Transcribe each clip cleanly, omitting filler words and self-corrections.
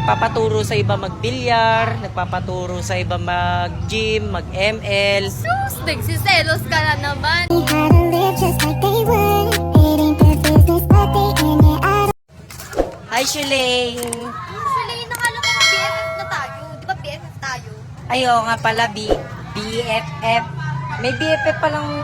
nagpapaturo sa iba mag-bilyar, nagpapaturo sa iba mag-gym, mag-ML. Sus, nagsiselos ka na naman. Hi, Shulaine! Actually, nakala ko BFF na tayo. Di ba BFF tayo? Ayo nga pala, BFF. May BFF palang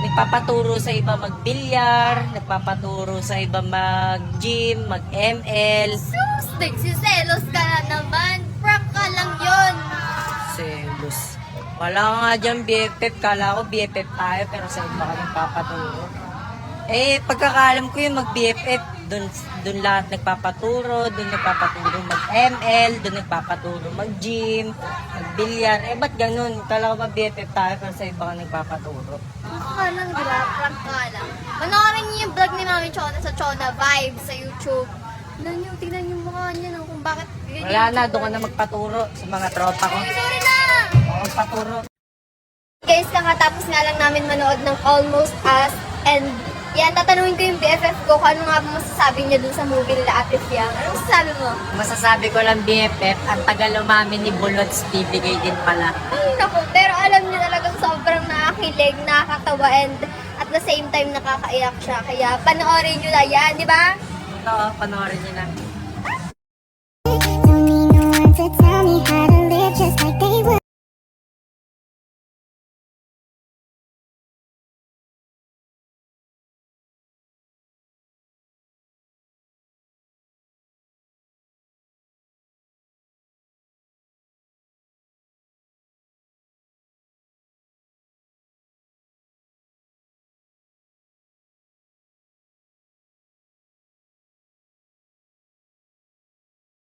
nagpapaturo sa iba mag-bilyar, nagpapaturo sa iba mag-gym, mag-ML. Sus, nagsiselos ka na naman. Prank ka lang yun. Selos. Wala nga dyan BFF. Kala ko BFF tayo pero sa iba ka nagpapaturo. Pagkakalam ko yung mag-BFF, dun lahat nagpapaturo, dun nagpapaturo mag-ML, dun nagpapaturo mag-gym, mag-bilyar. Ba't ganun? Kala ko ba BFF tayo pero sa iba ka nagpapaturo? Nakakalang, di ba? Prank ka lang. Panoorin niyo yung vlog ni Mami Chona sa Chona Vibes sa YouTube. Tignan yung mukha niya kung bakit ganyan. Wala na, doon ka na magpaturo sa mga tropa ko. Ay, sorry na! Magpaturo. Guys, kakatapos nga lang namin manood ng Almost Us and yan, tatanungin ko yung BFF ko kung ano nga ba masasabi niya dun sa movie nila Ate Fiang. Ano masasabi mo? Masasabi ko lang BFF, ang tagal umamin ni Bulots, bibigay din pala. Ay, naku, pero alam niya talagang sobrang nakakilig, nakakatawa, and at the same time nakakaiyak siya. Kaya panoorin niyo na yan, di ba? Ito, panoorin niyo na. Don't need no one to tell